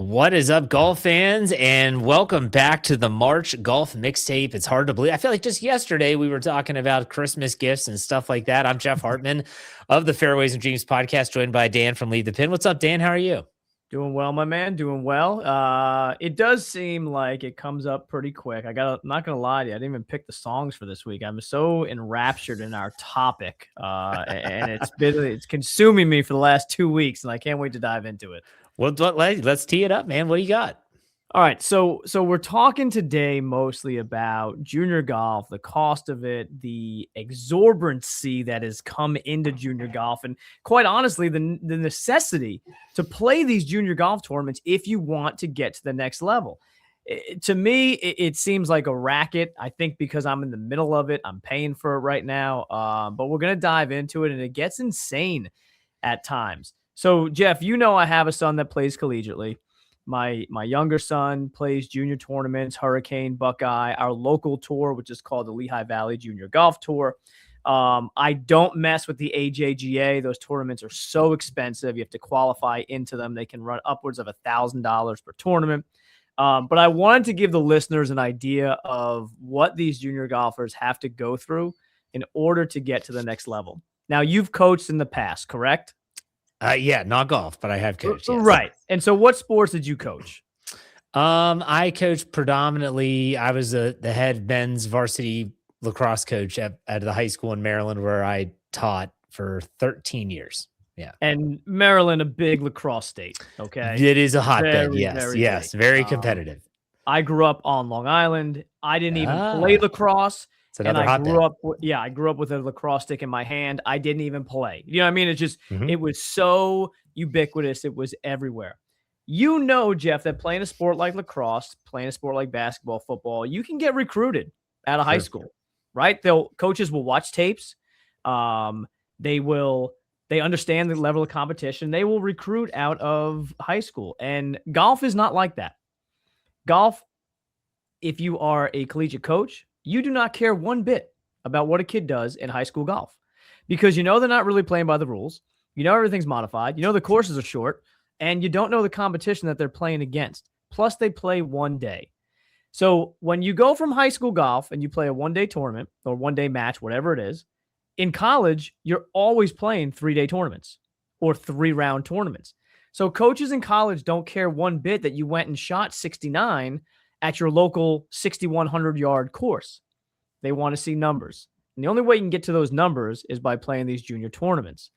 What is up, golf fans? And welcome back to the March Golf Mixtape. It's hard to believe. I feel like just yesterday we were talking about Christmas gifts and stuff like that. I'm Jeff Hartman of the Fairways Dreams podcast, joined by Dan from Lead the Pin. What's up, Dan? How are you? Doing well, my man. Doing well. It does seem like it comes up pretty quick. I'm not gonna lie to you. I didn't even pick the songs for this week. I'm so enraptured in our topic, and it's consuming me for the last 2 weeks, and I can't wait to dive into it. Well, let's tee it up, man. What do you got? All right, so we're talking today mostly about junior golf, the cost of it, the exorbitancy that has come into junior golf, and quite honestly, the necessity to play these junior golf tournaments if you want to get to the next level. To me, it seems like a racket. I think because I'm in the middle of it, I'm paying for it right now. But we're gonna dive into it, and it gets insane at times. So, Jeff, I have a son that plays collegiately. My younger son plays junior tournaments, Hurricane, Buckeye, our local tour, which is called the Lehigh Valley Junior Golf Tour. I don't mess with the AJGA. Those tournaments are so expensive. You have to qualify into them. They can run upwards of $1,000 per tournament. But I wanted to give the listeners an idea of what these junior golfers have to go through in order to get to the next level. Now, you've coached in the past, correct? Yeah, not golf, but I have coached. Yes. Right. And so what sports did you coach? I coached predominantly. I was the head men's varsity lacrosse coach at the high school in Maryland, where I taught for 13 years. Yeah. And Maryland, a big lacrosse state. Okay. It is a hotbed. Yes. Very competitive. I grew up on Long Island. I didn't even play lacrosse. It's another I grew up with a lacrosse stick in my hand. I didn't even play. You know what I mean? It's just, It was so ubiquitous. It was everywhere. Jeff, that playing a sport like lacrosse, playing a sport like basketball, football, you can get recruited out of high school, right? Coaches will watch tapes. They understand the level of competition. They will recruit out of high school. And golf is not like that. Golf, if you are a collegiate coach, you do not care one bit about what a kid does in high school golf because they're not really playing by the rules. Everything's modified. The courses are short, and you don't know the competition that they're playing against. Plus, they play one day. So when you go from high school golf and you play a one-day tournament or one-day match, whatever it is, in college, you're always playing 3-day tournaments or 3-round tournaments. So coaches in college don't care one bit that you went and shot 69 at your local 6,100-yard course. They want to see numbers. And the only way you can get to those numbers is by playing these junior tournaments.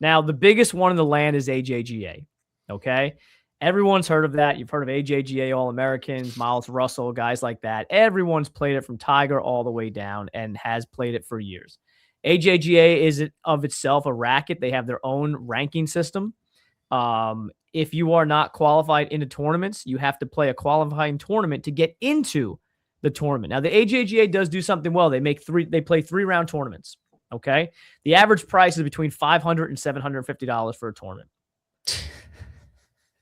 Now, the biggest one in the land is AJGA, okay? Everyone's heard of that. You've heard of AJGA All-Americans, Miles Russell, guys like that. Everyone's played it from Tiger all the way down and has played it for years. AJGA is of itself a racket. They have their own ranking system. If you are not qualified into tournaments, you have to play a qualifying tournament to get into the tournament. Now, the AJGA does do something well. They play 3-round tournaments. Okay. The average price is between $500 and $750 for a tournament.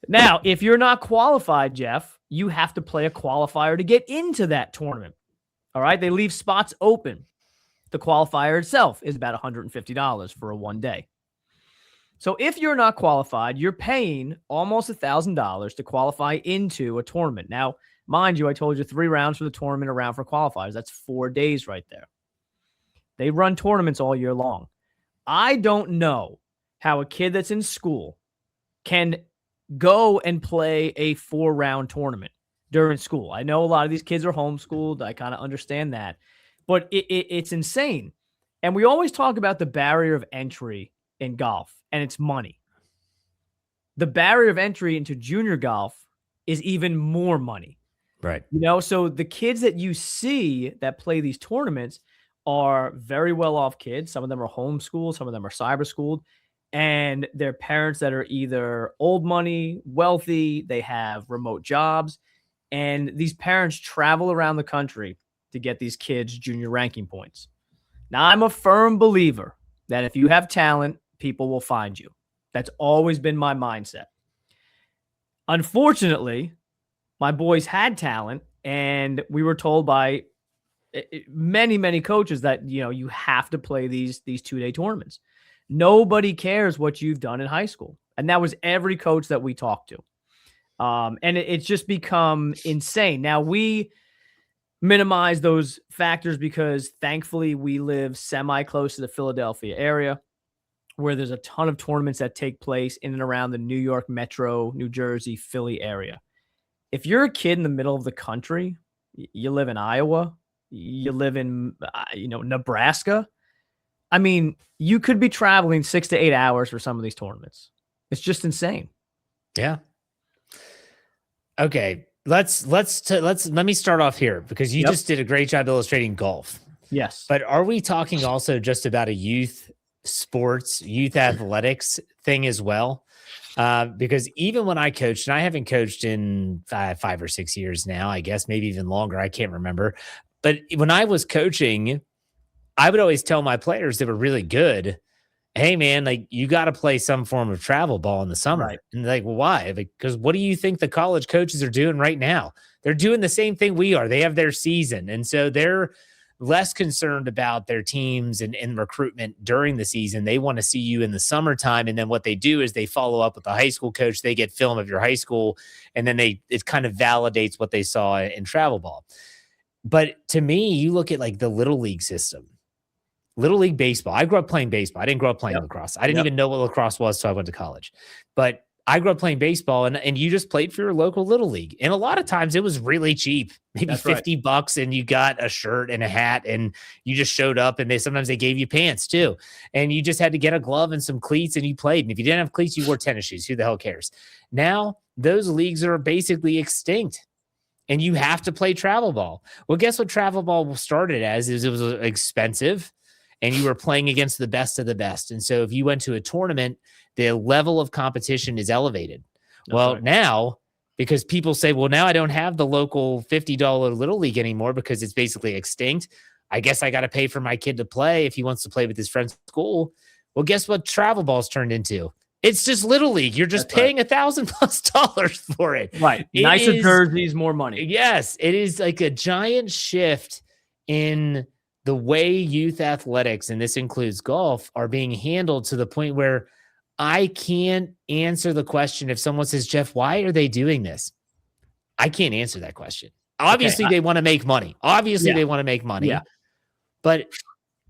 Now, if you're not qualified, Jeff, you have to play a qualifier to get into that tournament. All right. They leave spots open. The qualifier itself is about $150 for a one day. So if you're not qualified, you're paying almost $1,000 to qualify into a tournament. Now, mind you, I told you 3 rounds for the tournament, a round for qualifiers. That's 4 days right there. They run tournaments all year long. I don't know how a kid that's in school can go and play a 4-round tournament during school. I know a lot of these kids are homeschooled. I kind of understand that. But it's insane. And we always talk about the barrier of entry in golf, and it's money. The barrier of entry into junior golf is even more money. Right. So the kids that you see that play these tournaments are very well-off kids. Some of them are homeschooled. Some of them are cyber-schooled. And their parents that are either old money, wealthy, they have remote jobs. And these parents travel around the country to get these kids junior ranking points. Now, I'm a firm believer that if you have talent, people will find you. That's always been my mindset. Unfortunately, my boys had talent, and we were told by many, many coaches that, you have to play these 2-day tournaments. Nobody cares what you've done in high school. And that was every coach that we talked to. And it's just become insane. Now we minimize those factors because thankfully we live semi close to the Philadelphia area, where there's a ton of tournaments that take place in and around the New York metro, New Jersey, Philly area. If you're a kid in the middle of the country, you live in Iowa, you live in, Nebraska. I mean, you could be traveling 6 to 8 hours for some of these tournaments. It's just insane. Yeah. Okay. Let me start off here because you just did a great job illustrating golf. Yes. But are we talking also just about a youth sports, youth athletics thing as well? Because even when I coached, and I haven't coached in 5 or 6 years now, I guess maybe even longer, I can't remember. But when I was coaching, I would always tell my players that were really good, hey man, like you got to play some form of travel ball in the summer. Right. And like, well, why? Because what do you think the college coaches are doing right now? They're doing the same thing we are. They have their season. And so they're less concerned about their teams and recruitment during the season. They want to see you in the summertime. And then what they do is they follow up with the high school coach. They get film of your high school, and then it kind of validates what they saw in travel ball. But to me, you look at like the little league system, little league baseball. I grew up playing baseball. I didn't grow up playing lacrosse. I didn't even know what lacrosse was till I went to college. But I grew up playing baseball, and you just played for your local little league. And a lot of times it was really cheap, maybe That's $50, and you got a shirt and a hat, and you just showed up, and sometimes they gave you pants too. And you just had to get a glove and some cleats, and you played. And if you didn't have cleats, you wore tennis shoes. Who the hell cares? Now those leagues are basically extinct, and you have to play travel ball. Well, guess what travel ball started as? Is it was expensive, and you were playing against the best of the best. And so if you went to a tournament, the level of competition is elevated. Now, because people say, well, now I don't have the local $50 little league anymore because it's basically extinct. I guess I got to pay for my kid to play if he wants to play with his friends at school. Well, guess what travel ball's turned into? It's just little league. You're just paying $1,000+ for it. Right. Nicer jerseys, more money. Yes. It is like a giant shift in the way youth athletics, and this includes golf, are being handled to the point where I can't answer the question. If someone says, Jeff, why are they doing this? I can't answer that question. Obviously, they want to make money. They want to make money. Yeah. But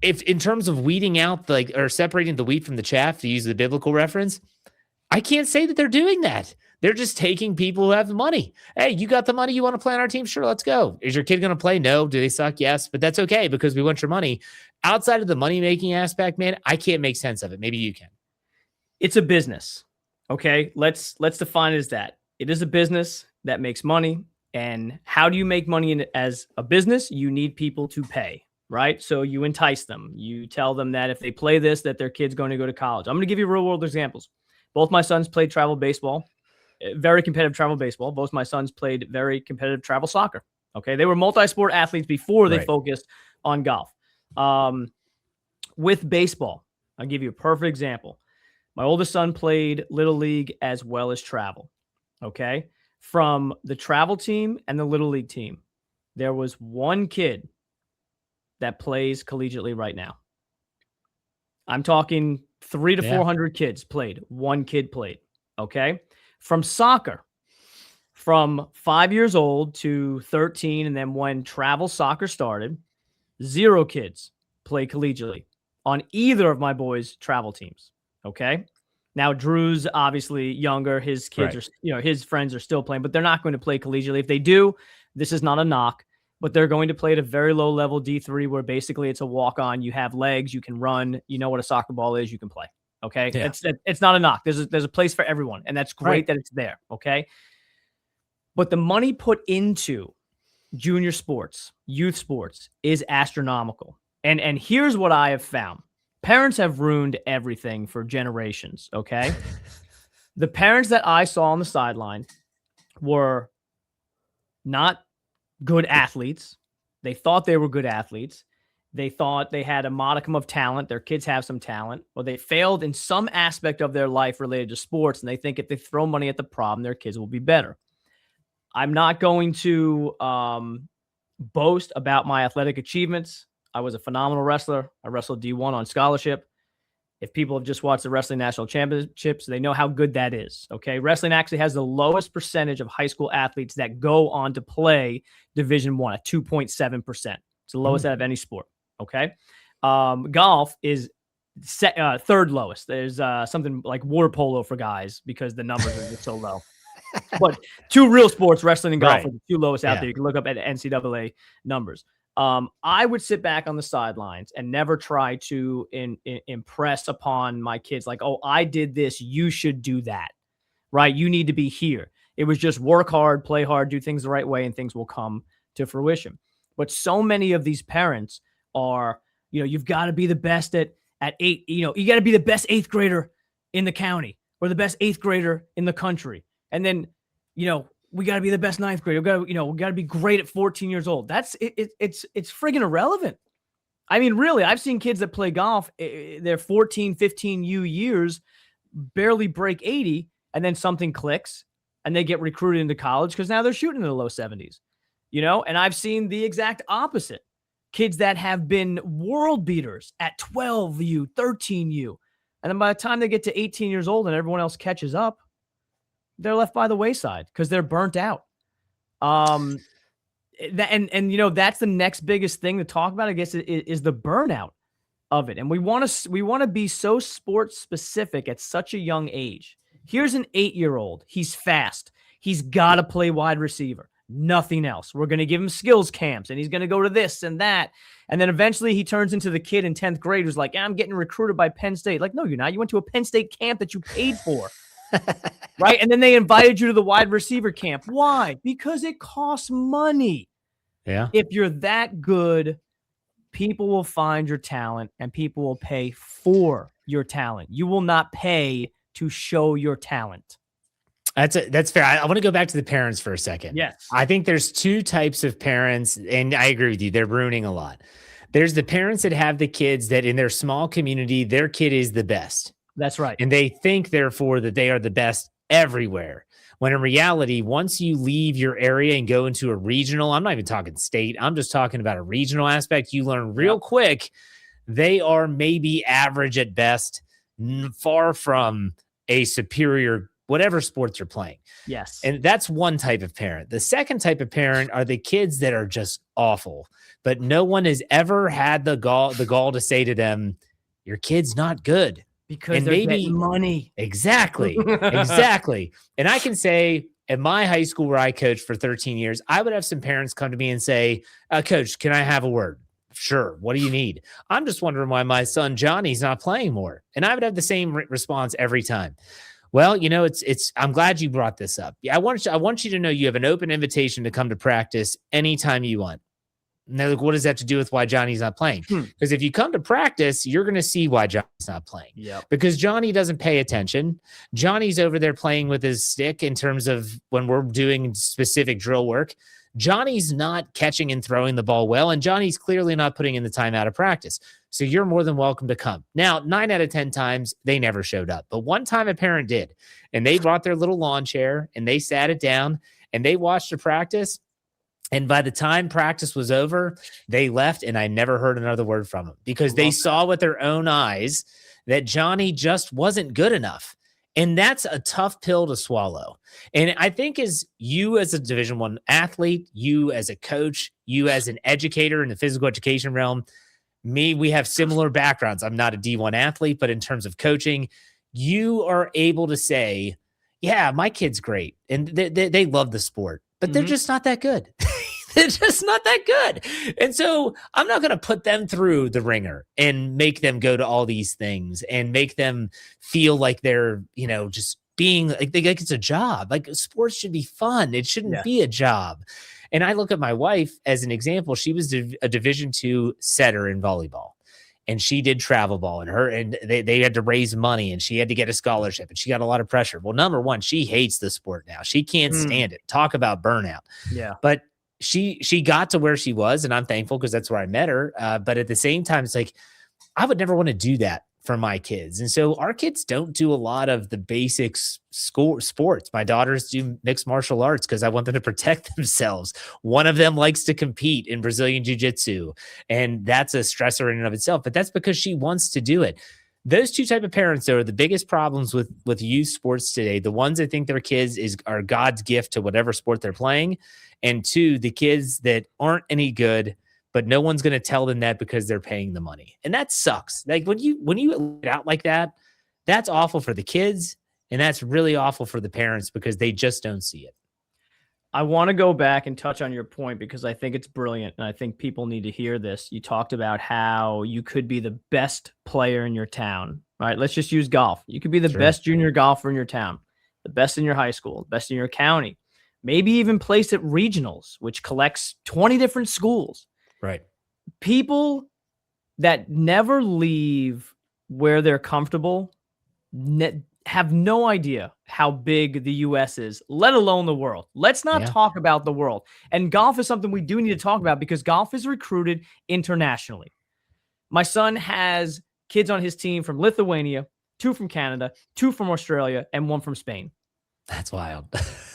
if in terms of weeding out or separating the wheat from the chaff, to use the biblical reference, I can't say that they're doing that. They're just taking people who have the money. Hey, you got the money. You want to play on our team? Sure, let's go. Is your kid going to play? No. Do they suck? Yes. But that's okay because we want your money. Outside of the money-making aspect, man, I can't make sense of it. Maybe you can. It's a business. Okay. Let's define it as that. It is a business that makes money. And how do you make money as a business? You need people to pay, right? So you entice them. You tell them that if they play this, that their kid's going to go to college. I'm going to give you real world examples. Both my sons played travel baseball. Very competitive travel baseball. Both my sons played very competitive travel soccer. Okay. They were multi-sport athletes before they focused on golf. With baseball, I'll give you a perfect example. My oldest son played little league as well as travel. Okay. From the travel team and the little league team, there was one kid that plays collegiately right now. I'm talking 300 to 400 kids played. One kid played. Okay. From soccer, from 5 years old to 13, and then when travel soccer started, 0 kids play collegiately on either of my boys' travel teams. Okay. Now, Drew's obviously younger. His kids are, his friends are still playing, but they're not going to play collegially. If they do, this is not a knock, but they're going to play at a very low level D3 where basically it's a walk on. You have legs, you can run, you know what a soccer ball is, you can play. Okay. Yeah. It's not a knock. There's a place for everyone. And that's great that it's there. Okay. But the money put into junior sports, youth sports is astronomical. And here's what I have found. Parents have ruined everything for generations. Okay. The parents that I saw on the sideline were not good athletes. They thought they were good athletes. They thought they had a modicum of talent. Their kids have some talent, or they failed in some aspect of their life related to sports. And they think if they throw money at the problem, their kids will be better. I'm not going to boast about my athletic achievements. I was a phenomenal wrestler. I wrestled D1 on scholarship. If people have just watched the Wrestling National Championships, they know how good that is. Okay. Wrestling actually has the lowest percentage of high school athletes that go on to play Division I at 2.7%. It's the lowest out of any sport. Okay. Golf is third lowest. There's something like water polo for guys because the numbers are just so low. But two real sports, wrestling and golf, are the two lowest out there. You can look up at NCAA numbers. I would sit back on the sidelines and never try to impress upon my kids like, oh, I did this, you should do that, right? You need to be here. It was just work hard, play hard, do things the right way, and things will come to fruition. But so many of these parents are, you've got to be the best at 8, you got to be the best 8th grader in the county or the best 8th grader in the country. And then, we got to be the best 9th grader. We got to be great at 14 years old. It's friggin' irrelevant. I mean, really, I've seen kids that play golf. They're 14, 15 years, barely break 80, and then something clicks and they get recruited into college because now they're shooting in the low 70s, and I've seen the exact opposite. Kids that have been world beaters at 12U, 13U. And then by the time they get to 18 years old and everyone else catches up, they're left by the wayside because they're burnt out. That's the next biggest thing to talk about, I guess, is the burnout of it. And we want to be so sports specific at such a young age. Here's an 8-year-old. He's fast. He's got to play wide receiver. Nothing else. We're going to give him skills camps and he's going to go to this and that. And then eventually he turns into the kid in 10th grade who's like, I'm getting recruited by Penn State. Like, no, you're not. You went to a Penn State camp that you paid for. Right. And then they invited you to the wide receiver camp. Why? Because it costs money. Yeah. If you're that good, people will find your talent and people will pay for your talent. You will not pay to show your talent. That's fair. I want to go back to the parents for a second. Yes. I think there's two types of parents, and I agree with you. They're ruining a lot. There's the parents that have the kids that in their small community, their kid is the best. That's right. And they think, therefore, that they are the best everywhere. When in reality, once you leave your area and go into a regional, I'm not even talking state, I'm just talking about a regional aspect, you learn real quick, they are maybe average at best, far from a superior whatever sports you're playing. Yes. And that's one type of parent. The second type of parent are the kids that are just awful, but no one has ever had the gall to say to them, your kid's not good. Because they're getting money. Exactly. Exactly. And I can say at my high school where I coached for 13 years, I would have some parents come to me and say, Coach, can I have a word? Sure. What do you need? I'm just wondering why my son Johnny's not playing more. And I would have the same response every time. Well, I'm glad you brought this up. Yeah, I want you to know you have an open invitation to come to practice anytime you want. And they're like, what does that have to do with why Johnny's not playing? Because if you come to practice, you're going to see why Johnny's not playing. Yep. Because Johnny doesn't pay attention. Johnny's over there playing with his stick in terms of when we're doing specific drill work. Johnny's not catching and throwing the ball well, and Johnny's clearly not putting in the time out of practice. So you're more than welcome to come. Now, 9 out of 10 times, they never showed up. But one time a parent did, and they brought their little lawn chair, and they sat it down, and they watched the practice. And by the time practice was over, they left, and I never heard another word from them because they saw with their own eyes that Johnny just wasn't good enough. And that's a tough pill to swallow. And I think as you as a Division I athlete, you as a coach, you as an educator in the physical education realm, we have similar backgrounds. I'm not a D1 athlete, but in terms of coaching, you are able to say, yeah, my kid's great. And they love the sport, but they're just not that good. They're just not that good. And so I'm not going to put them through the ringer and make them go to all these things and make them feel like they're, just being like it's a job. Like sports should be fun. It shouldn't be a job. And I look at my wife as an example. She was a Division II setter in volleyball. And she did travel ball and they had to raise money and she had to get a scholarship and she got a lot of pressure. Well, number one, she hates the sport now. She can't stand it. Talk about burnout. Yeah. But she got to where she was, and I'm thankful because that's where I met her. But at the same time, it's like, I would never want to do that for my kids. And so our kids don't do a lot of the basics sports. My daughters do mixed martial arts because I want them to protect themselves. One of them likes to compete in Brazilian jiu-jitsu, and that's a stressor in and of itself, but that's because she wants to do it. Those two type of parents, though, are the biggest problems with youth sports today. The ones that think their kids are God's gift to whatever sport they're playing, and two, the kids that aren't any good, but no one's going to tell them that because they're paying the money, and that sucks. Like when you let it out like that, that's awful for the kids, and that's really awful for the parents because they just don't see it. I want to go back and touch on your point because I think it's brilliant and I think people need to hear this. You talked about how you could be the best player in your town, right? Let's just use golf. You could be the best junior golfer in your town, the best in your high school, the best in your county, maybe even placed at regionals, which collects 20 different schools. Right. People that never leave where they're comfortable have no idea how big the U.S. is, let alone the world. Let's not talk about the world. And golf is something we do need to talk about because golf is recruited internationally. My son has kids on his team from Lithuania, 2 from Canada, 2 from Australia, and 1 from Spain. That's wild.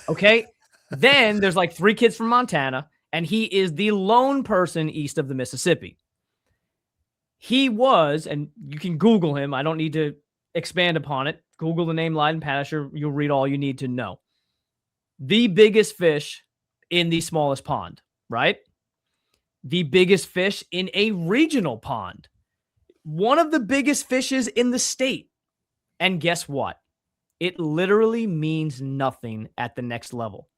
Okay. Then there's like 3 kids from Montana, and he is the lone person east of the Mississippi. He was, and you can Google him. I don't need to expand upon it. Google the name Leiden Panisher. You'll read all you need to know. The biggest fish in the smallest pond, right? The biggest fish in a regional pond. One of the biggest fishes in the state. And guess what? It literally means nothing at the next level.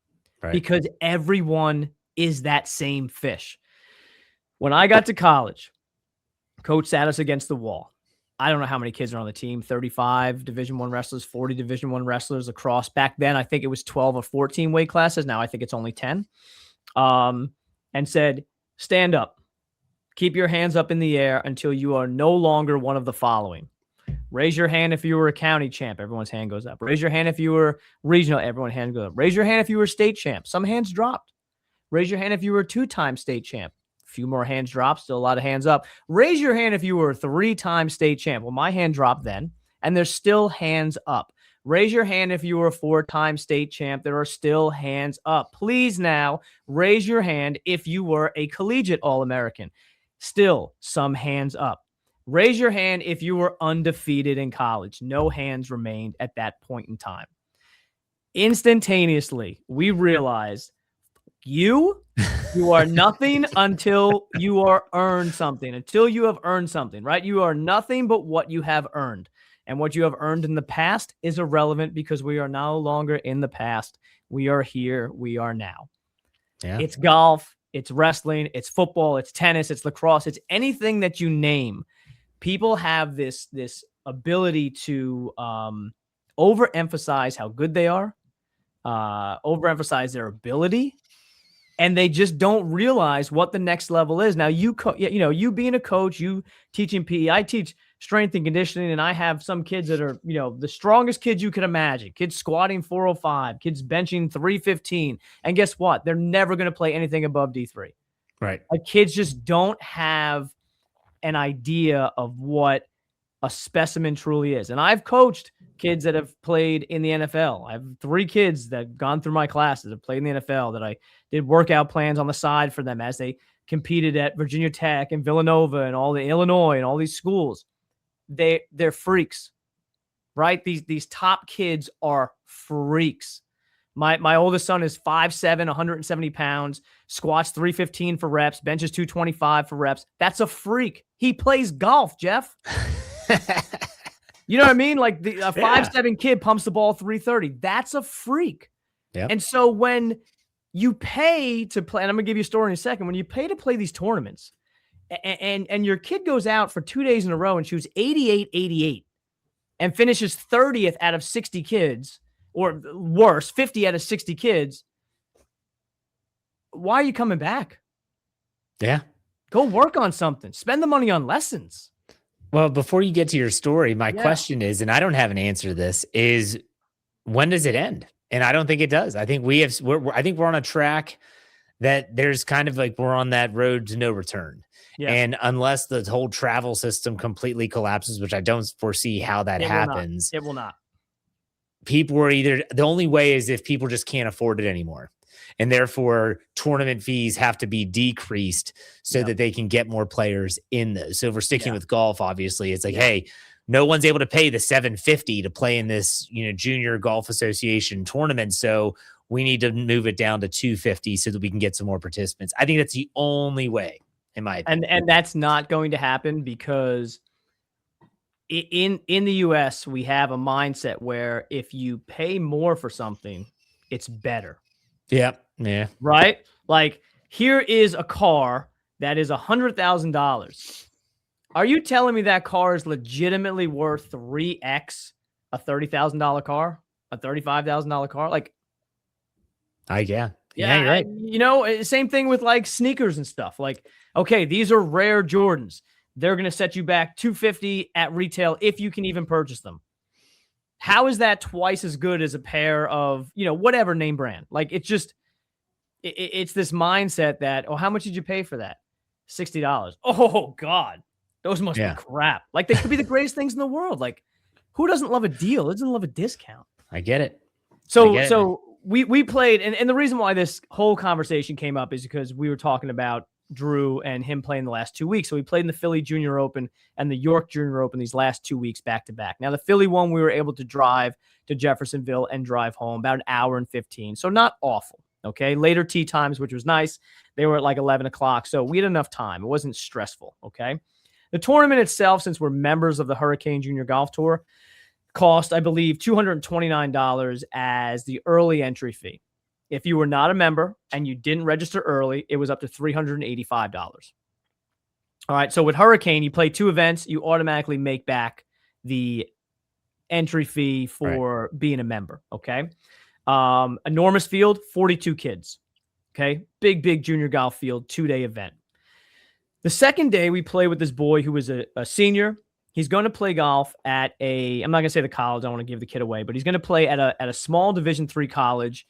Right. Because everyone is that same fish. When I got to college, coach sat us against the wall. I don't know how many kids are on the team, 35 Division I wrestlers, 40 Division I wrestlers across. Back then, I think it was 12 or 14 weight classes. Now I think it's only 10. And said, stand up. Keep your hands up in the air until you are no longer one of the following. Raise your hand if you were a county champ. Everyone's hand goes up. Raise your hand if you were regional. Everyone's hand goes up. Raise your hand if you were state champ. Some hands dropped. Raise your hand if you were a 2-time state champ. Few more hands dropped, still a lot of hands up. Raise your hand if you were a 3-time state champ. Well, my hand dropped then, and there's still hands up. Raise your hand if you were a 4-time state champ. There are still hands up. Please now, raise your hand if you were a collegiate All-American. Still some hands up. Raise your hand if you were undefeated in college. No hands remained at that point in time. Instantaneously, we realized you are nothing until you are earned something, until you have earned something, right? You are nothing but what you have earned. And what you have earned in the past is irrelevant because we are no longer in the past. We are here. We are now. Yeah. It's golf. It's wrestling. It's football. It's tennis. It's lacrosse. It's anything that you name. People have this ability to overemphasize how good they are, overemphasize their ability. And they just don't realize what the next level is. Now, you being a coach, you teaching PE, I teach strength and conditioning, and I have some kids that are, the strongest kids you can imagine. Kids squatting 405, kids benching 315. And guess what? They're never going to play anything above D3. Right. Like, kids just don't have an idea of what a specimen truly is. And I've coached kids that have played in the NFL. I have 3 kids that have gone through my classes, have played in the NFL, that I did workout plans on the side for them as they competed at Virginia Tech and Villanova and all the Illinois and all these schools. They're freaks, right? These top kids are freaks. My oldest son is 5'7", 170 pounds, squats 315 for reps, benches 225 for reps. That's a freak. He plays golf, Jeff. You know what I mean? Like a 5'7" kid pumps the ball 330. That's a freak. Yep. And so when you pay to play, and I'm going to give you a story in a second, when you pay to play these tournaments and your kid goes out for 2 days in a row and shoots 88 and finishes 30th out of 60 kids, or worse, 50 out of 60 kids, why are you coming back? Yeah. Go work on something. Spend the money on lessons. Well, before you get to your story, my question is, and I don't have an answer to this, is when does it end? And I don't think it does. I think I think we're on a track that there's kind of like we're on that road to no return. Yeah. And unless the whole travel system completely collapses, which I don't foresee how that happens. It will not. People are the only way is if people just can't afford it anymore. And therefore tournament fees have to be decreased so that they can get more players in those. So if we're sticking with golf, obviously it's like, hey, no one's able to pay the $750 to play in this, junior golf association tournament. So we need to move it down to $250 so that we can get some more participants. I think that's the only way, in my opinion. And that's not going to happen because in the US, we have a mindset where if you pay more for something, it's better. Yeah. Yeah. Right? Like, here is a car that is $100,000. Are you telling me that car is legitimately worth 3x a $30,000 car, a $35,000 car? Like, yeah, you're right. Same thing with like sneakers and stuff. Like, okay, these are rare Jordans. They're going to set you back $250 at retail if you can even purchase them. How is that twice as good as a pair of, whatever name brand? Like, it's just, it's this mindset that, how much did you pay for that? $60. Oh God, those must be crap. Like, they could be the greatest things in the world. Like, who doesn't love a deal? Who doesn't love a discount? I get it. So we played, and the reason why this whole conversation came up is because we were talking about Drew and him playing the last 2 weeks. So we played in the Philly Junior Open and the York Junior Open these last 2 weeks back to back. Now, the Philly one, we were able to drive to Jeffersonville and drive home about an hour and 15. So not awful. Okay. Later tee times, which was nice. They were at like 11 o'clock. So we had enough time. It wasn't stressful. Okay. The tournament itself, since we're members of the Hurricane Junior Golf Tour, cost, I believe, $229 as the early entry fee. If you were not a member and you didn't register early, it was up to $385. All right. So with Hurricane, you play 2 events, you automatically make back the entry fee for being a member. Okay. Enormous field, 42 kids. Okay. Big junior golf field, 2-day event. The second day we play with this boy who was a senior. He's going to play golf at I'm not going to say the college. I don't want to give the kid away, but he's going to play at a small Division III college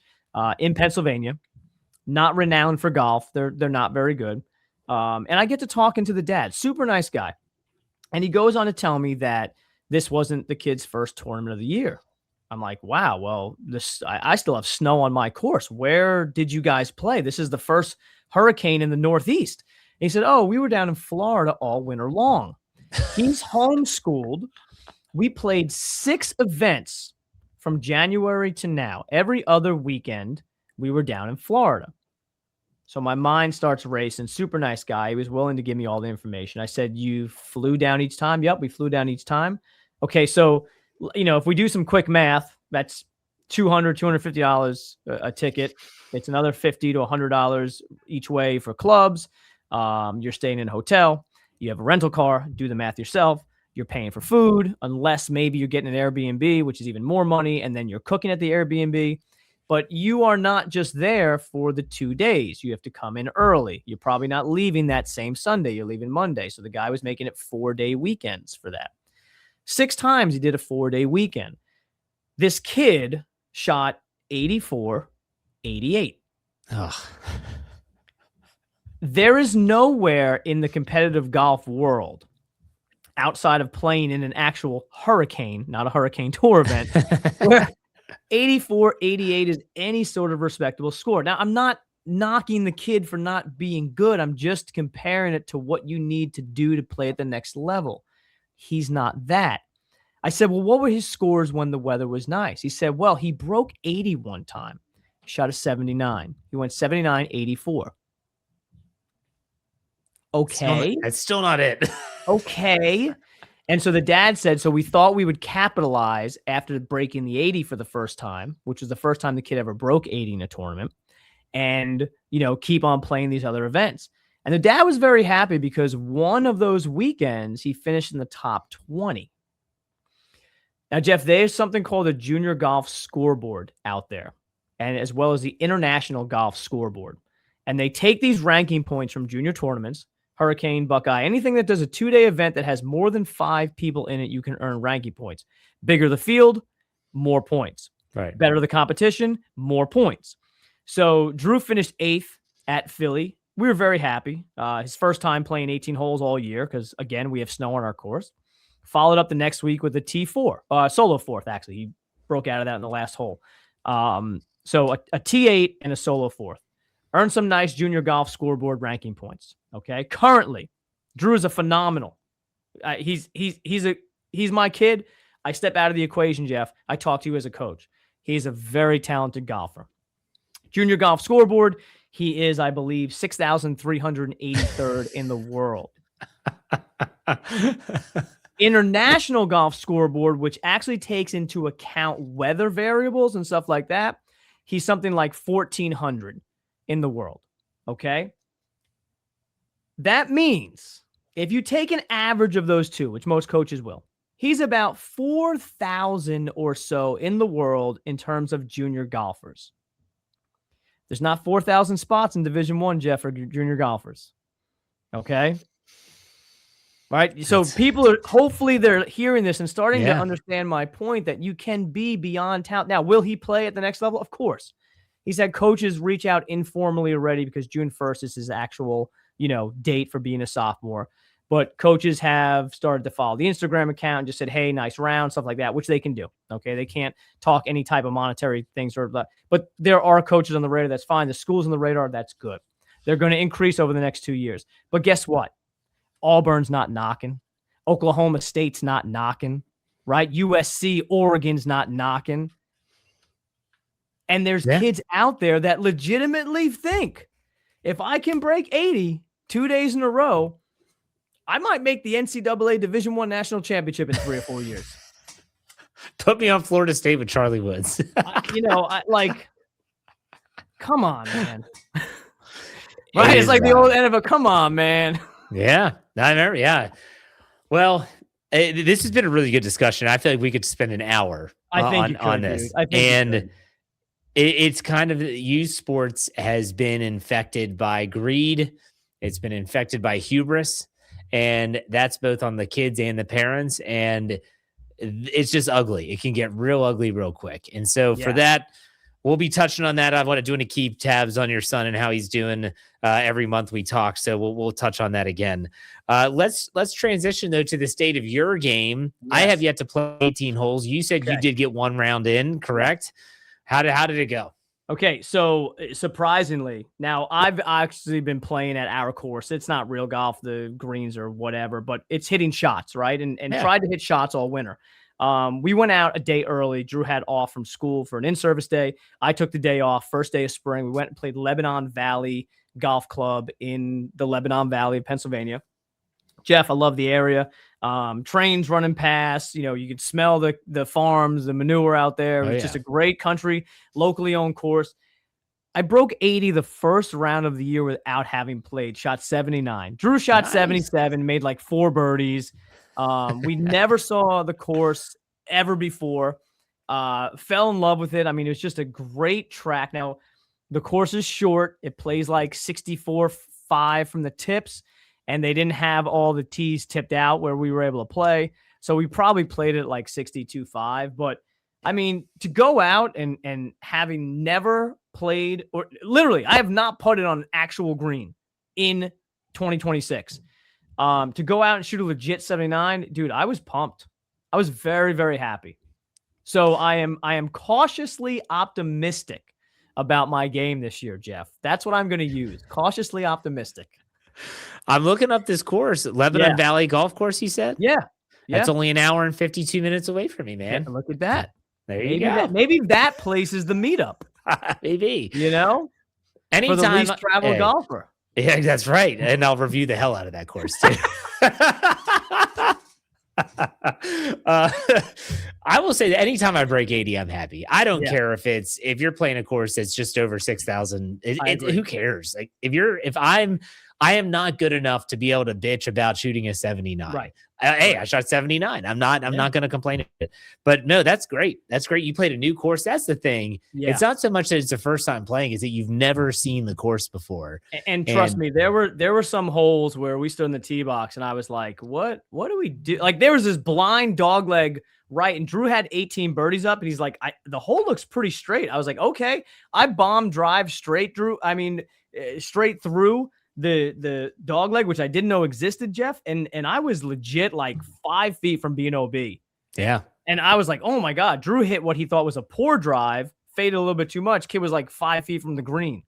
in Pennsylvania, not renowned for golf. They're not very good. And I get to talking to the dad, super nice guy. And he goes on to tell me that this wasn't the kid's first tournament of the year. I'm like, wow, well, I still have snow on my course. Where did you guys play? This is the first hurricane in the Northeast. And he said, we were down in Florida all winter long. He's homeschooled. We played 6 events from January to now. Every other weekend, we were down in Florida. So my mind starts racing. Super nice guy. He was willing to give me all the information. I said, you flew down each time? Yep, we flew down each time. Okay, so, if we do some quick math, that's $200, $250 a ticket. It's another $50 to $100 each way for clubs. You're staying in a hotel. You have a rental car. Do the math yourself. You're paying for food, unless maybe you're getting an Airbnb, which is even more money, and then you're cooking at the Airbnb. But you are not just there for the 2 days. You have to come in early. You're probably not leaving that same Sunday. You're leaving Monday. So the guy was making it 4-day weekends for that. 6 times he did a 4-day weekend. This kid shot 84, 88. Ugh. There is nowhere in the competitive golf world outside of playing in an actual hurricane, not a hurricane tour event, where 84, 88 is any sort of respectable score. Now, I'm not knocking the kid for not being good. I'm just comparing it to what you need to do to play at the next level. He's not that. I said, well, what were his scores when the weather was nice? He said, well, he broke 80 one time. He shot a 79. He went 79, 84. Okay. That's still not it. Okay. And so the dad said, so we thought we would capitalize after breaking the 80 for the first time, which was the first time the kid ever broke 80 in a tournament, and, keep on playing these other events. And the dad was very happy because one of those weekends he finished in the top 20. Now, Jeff, there's something called a junior golf scoreboard out there, and as well as the international golf scoreboard. And they take these ranking points from junior tournaments, Hurricane, Buckeye, anything that does a 2-day event that has more than 5 people in it, you can earn ranking points. Bigger the field, more points. Right. Better the competition, more points. So Drew finished 8th at Philly. We were very happy. His first time playing 18 holes all year because, again, we have snow on our course. Followed up the next week with a T4, solo 4th, actually. He broke out of that in the last hole. So a T8 and a solo 4th. Earned some nice junior golf scoreboard ranking points. Okay. Currently, Drew is a phenomenal. He's he's my kid. I step out of the equation, Jeff. I talk to you as a coach. He's a very talented golfer. Junior golf scoreboard. He is, I believe, 6,383rd in the world. International golf scoreboard, which actually takes into account weather variables and stuff like that, he's something like 1,400 in the world. Okay. That means if you take an average of those two, which most coaches will, he's about 4,000 or so in the world in terms of junior golfers. There's not 4,000 spots in Division I, Jeff, for junior golfers. Okay. Right. So people are, hopefully they're hearing this and starting to understand my point that you can be beyond talent. Now, will he play at the next level? Of course. He's had coaches reach out informally already because June 1st is his actual, date for being a sophomore. But coaches have started to follow the Instagram account and just said, hey, nice round, stuff like that, which they can do. Okay. They can't talk any type of monetary things but there are coaches on the radar. That's fine. The schools on the radar. That's good. They're going to increase over the next 2 years. But guess what? Auburn's not knocking. Oklahoma State's not knocking, right? USC, Oregon's not knocking. And there's kids out there that legitimately think if I can break 80 2 days in a row, I might make the NCAA Division I National Championship in 3 or 4 years. Put me on Florida State with Charlie Woods. Come on, man. Right? It's like the old NFL. Come on, man. Yeah, I remember. Yeah. Well, this has been a really good discussion. I feel like we could spend an hour on this. And it's kind of youth sports has been infected by greed. It's been infected by hubris. And that's both on the kids and the parents. And it's just ugly. It can get real ugly real quick. And so for that, we'll be touching on that. I want to keep tabs on your son and how he's doing every month we talk. So we'll touch on that again. Let's transition though to the state of your game. Yes. I have yet to play 18 holes. You said you did get one round in, correct? How did it go? Okay, so surprisingly, now I've actually been playing at our course. It's not real golf, the greens or whatever, but it's hitting shots, right? And tried to hit shots all winter. We went out a day early. Drew had off from school for an in-service day. I took the day off, first day of spring. We went and played Lebanon Valley Golf Club in the Lebanon Valley of Pennsylvania. Jeff, I love the area. Trains running past, you could smell the farms, the manure out there. It's just a great country, locally owned course. I broke 80 the first round of the year without having played. Shot 79. Drew shot 77, made like 4 birdies. We never saw the course ever before. Fell in love with it. I mean, it was just a great track. Now, the course is short. It plays like 64.5 from the tips, and they didn't have all the tees tipped out where we were able to play. So we probably played it like 62.5. But, I mean, to go out and having never played, or literally, I have not putted on an actual green in 2026. To go out and shoot a legit 79, dude, I was pumped. I was very, very happy. So I am cautiously optimistic about my game this year, Jeff. That's what I'm going to use. Cautiously optimistic. I'm looking up this course, Lebanon Valley Golf Course, you said? Yeah. That's only an hour and 52 minutes away from me, man. Yeah, look at that. There you go. Maybe that place is the meetup. Maybe. Anytime, for the least traveled golfer. Yeah, that's right. And I'll review the hell out of that course, too. I will say that anytime I break 80, I'm happy. I don't care if you're playing a course that's just over 6,000. Who cares? Like I am not good enough to be able to bitch about shooting a 79. Right. Hey, I shot 79. I'm not going to complain. But no, that's great. That's great. You played a new course. That's the thing. Yeah. It's not so much that it's the first time playing, is that you've never seen the course before. And trust me, there were some holes where we stood in the tee box and I was like, what do we do? Like there was this blind dog leg right, and Drew had 18 birdies up and he's like, the hole looks pretty straight. I was like, okay. I bombed drive straight, Drew. I mean, straight through the dog leg, which I didn't know existed, Jeff. And I was legit like 5 feet from being OB. Yeah. And I was like, oh my God, Drew hit what he thought was a poor drive, faded a little bit too much. Kid was like 5 feet from the green.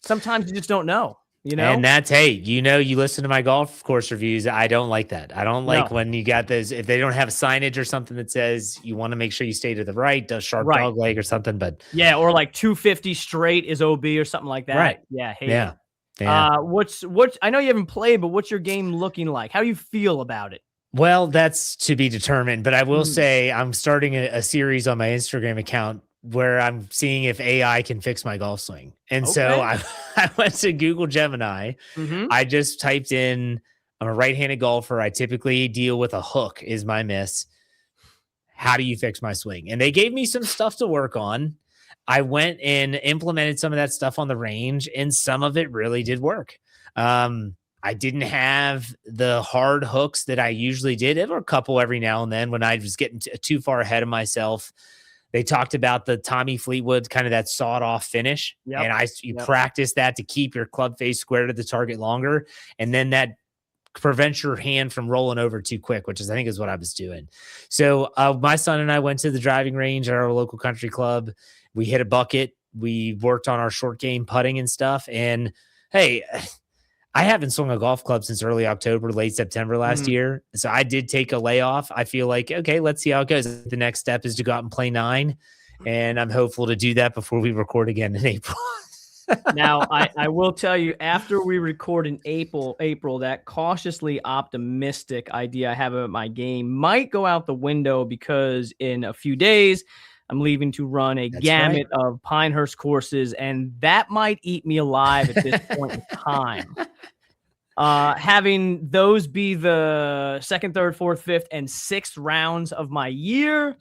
Sometimes you just don't know, You know? And that's, hey, you listen to my golf course reviews. I don't like that. I don't like No. when you got those, if they don't have signage or something that says you want to make sure you stay to the right, does sharp Right. dog leg or something. But Yeah, or like 250 straight is OB or something like that. right. Yeah, hate Yeah. it. Yeah. What's I know you haven't played, but what's your game looking like? How do you feel about it? Well, that's to be determined. But I will Mm, say I'm starting a series on my Instagram account where I'm seeing if AI can fix my golf swing. And so okay. I went to Google Gemini. Mhm. I just typed in, I'm a right-handed golfer. I typically deal with a hook is my miss. How do you fix my swing? And they gave me some stuff to work on. I went and implemented some of that stuff on the range, and some of it really did work. I didn't have the hard hooks that I usually did. There were a couple every now and then when I was getting too far ahead of myself. They talked about the Tommy Fleetwood, kind of that sawed off finish. Yep. And you Yep. practice that to keep your club face square to the target longer. And then that prevents your hand from rolling over too quick, which is, I think, is what I was doing. So my son and I went to the driving range at our local country club. We hit a bucket. We worked on our short game putting and stuff. And hey, I haven't swung a golf club since early October, late September last Mhm. year. So I did take a layoff. I feel like, okay, let's see how it goes. The next step is to go out and play 9. And I'm hopeful to do that before we record again in April. Now, I will tell you, after we record in April, that cautiously optimistic idea I have about my game might go out the window because in a few days, I'm leaving to run a That's right. gamut of Pinehurst courses, and that might eat me alive at this point in time. Having those be the second, third, fourth, fifth, and sixth rounds of my year,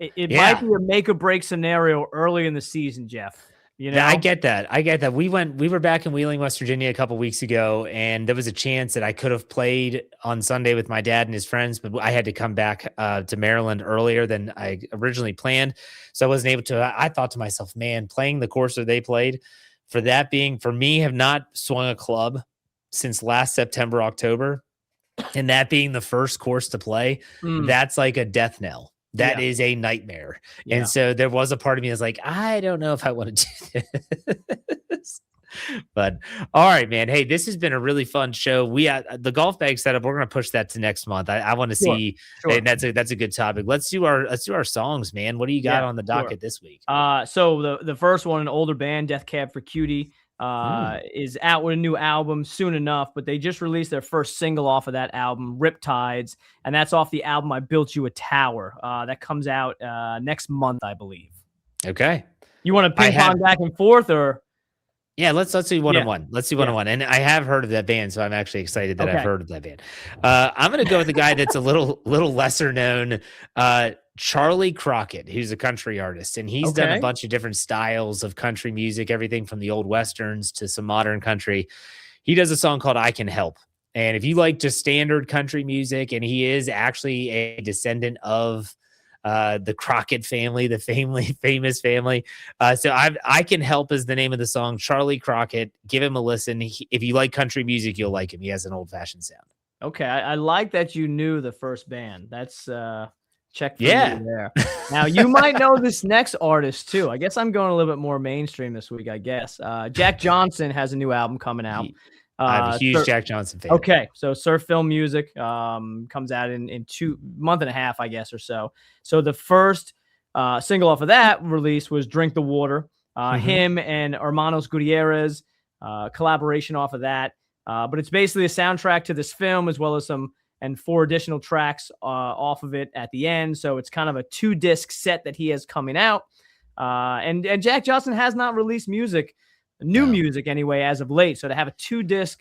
it might be a make or break scenario early in the season, Jeff. You know, I get that. We were back in Wheeling, West Virginia a couple weeks ago, and there was a chance that I could have played on Sunday with my dad and his friends, but I had to come back to Maryland earlier than I originally planned. So I wasn't able to. I thought to myself, man, playing the course that they played, for me, have not swung a club since last September, October, and that being the first course to play, that's like a death knell. That is a nightmare. Yeah. And so there was a part of me that's like, I don't know if I want to do this. But all right, man. Hey, this has been a really fun show. We the golf bag setup. We're going to push that to next month. I want to see. Sure. And that's a good topic. Let's do our songs, man. What do you got on the docket this week? So the first one, an older band, Death Cab for Cutie, is out with a new album soon enough, but they just released their first single off of that album, Riptides, and that's off the album I Built You a Tower. That comes out next month, I believe. Okay. You want to ping pong back and forth, or? Yeah, let's do one on one. Let's do one on one. And I have heard of that band, so I'm actually excited that I've heard of that band. I'm going to go with the guy that's a little lesser known, Charlie Crockett, who's a country artist, and he's done a bunch of different styles of country music, everything from the old westerns to some modern country. He does a song called "I Can Help," and if you like just standard country music, and he is actually a descendant of the Crockett family, the famous family. So I Can Help is the name of the song. Charlie Crockett, give him a listen. If you like country music, you'll like him. He has an old fashioned sound. Okay. I like that you knew the first band. That's check for you there. Now you might know this next artist too. I guess I'm going a little bit more mainstream this week, I guess. Jack Johnson has a new album coming out. I'm a huge Jack Johnson fan. Okay, so Surf Film Music comes out in 2 months and a half, I guess, or so. So the first single off of that release was "Drink the Water." Him and Hermanos Gutierrez collaboration off of that. But it's basically a soundtrack to this film, as well as 4 additional tracks off of it at the end. So it's kind of a 2-disc set that he has coming out. And Jack Johnson has not released music. New music anyway as of late, so to have a 2-disc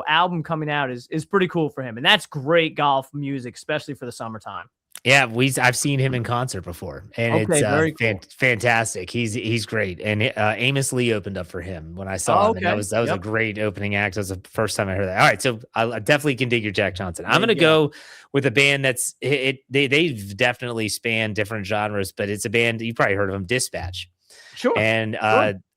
album coming out is pretty cool for him, and that's great golf music, especially for the summertime. Yeah, I've seen him in concert before, and it's very cool. fantastic. He's great, and Amos Lee opened up for him when I saw him, and that was a great opening act. That was the first time I heard that. All right, so I definitely can dig your Jack Johnson. I'm gonna go with a band that's they've definitely spanned different genres, but it's a band you probably heard of them, Dispatch. Sure. And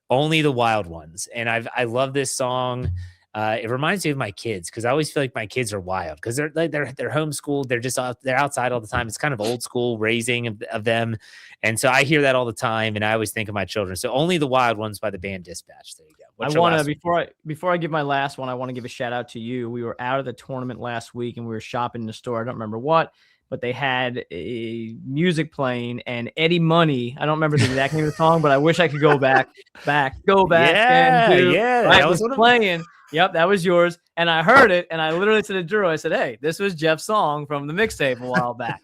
Only the Wild Ones. And I love this song. It reminds me of my kids because I always feel like my kids are wild because they're homeschooled. They're outside all the time. It's kind of old school raising of them, and so I hear that all the time, and I always think of my children. So Only the Wild Ones by the band Dispatch. There you go. I want to before I give my last one, I want to give a shout out to you. We were out of the tournament last week and we were shopping in the store. I don't remember what, but they had a music playing and Eddie Money. I don't remember the exact name of the song, but I wish I could go back. Yeah, and do. yeah, right, that was playing. Yep, that was yours. And I heard it, and I literally said to Drew, I said, "Hey, this was Jeff's song from the mixtape a while back."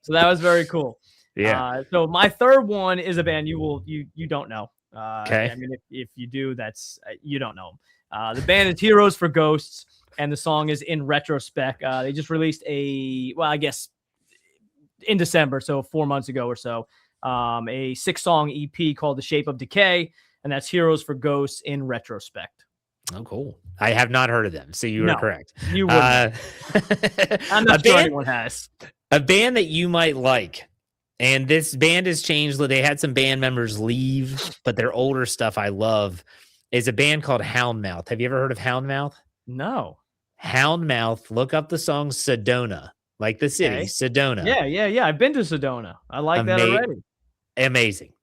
So that was very cool. Yeah. So my third one is a band you don't know. Okay. I mean, if you do, that's you don't know them. The band is Heroes for Ghosts, and the song is In Retrospect. They just released I guess in December, so 4 months ago or so, a 6-song EP called The Shape of Decay, and that's Heroes for Ghosts in Retrospect. Oh, cool. I have not heard of them, so you were correct. You wouldn't. I'm not sure anyone has. A band that you might like. And this band has changed. They had some band members leave, but their older stuff I love is a band called Houndmouth. Have you ever heard of Houndmouth? No. Houndmouth. Look up the song Sedona, like the city, Sedona. Yeah. I've been to Sedona. I like that already. Amazing.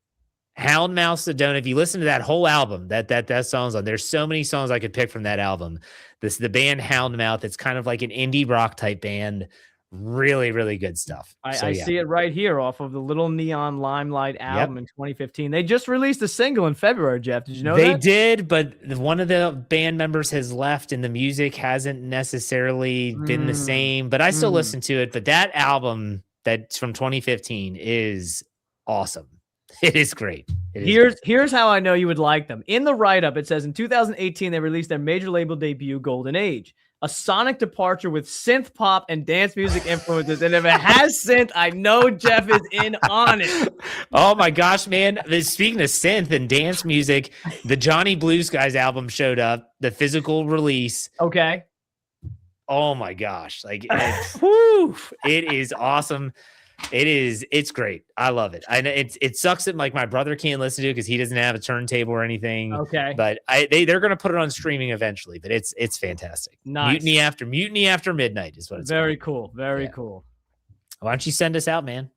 Houndmouth Sedona. If you listen to that whole album, that song's on. There's so many songs I could pick from that album. The band Houndmouth. It's kind of like an indie rock type band. Really, really good stuff. I see it right here off of the Little Neon Limelight album in 2015. They just released a single in February, Jeff. Did you know that? They did, but one of the band members has left and the music hasn't necessarily been the same, but I still listen to it. But that album that's from 2015 is awesome. It is great. Here's how I know you would like them. In the write-up, it says in 2018, they released their major label debut, Golden Age. A sonic departure with synth pop and dance music influences. And if it has synth, I know Jeff is in on it. Oh my gosh, man. Speaking of synth and dance music, the Johnny Blue Skies album showed up, the physical release. Okay. Oh my gosh. Like, it is awesome. It's great. I love it. I know it sucks that like my brother can't listen to it because he doesn't have a turntable or anything. Okay. But they're gonna put it on streaming eventually, but it's fantastic. Nice. Mutiny after midnight is what it's very called. cool. Very cool. Why don't you send us out, man?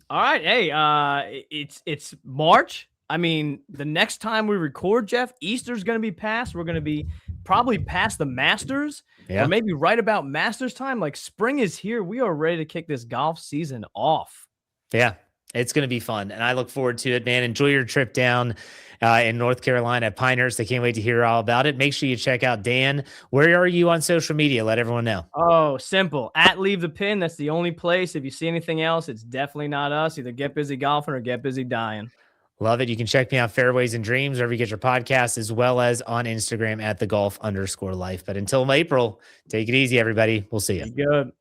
All right. Hey, it's March. I mean, the next time we record, Jeff, Easter's gonna be past. We're gonna be probably past the Masters. Or maybe right about Masters time. Like spring is here. We are ready to kick this golf season off. Yeah, it's going to be fun. And I look forward to it, man. Enjoy your trip down in North Carolina at Pinehurst. I can't wait to hear all about it. Make sure you check out Dan. Where are you on social media? Let everyone know. Oh, simple. At Leave the Pin. That's the only place. If you see anything else, it's definitely not us. Either get busy golfing or get busy dying. Love it. You can check me out Fairways and Dreams wherever you get your podcasts, as well as on Instagram at @thegolf_life. But until April, take it easy, everybody. We'll see you. Be good.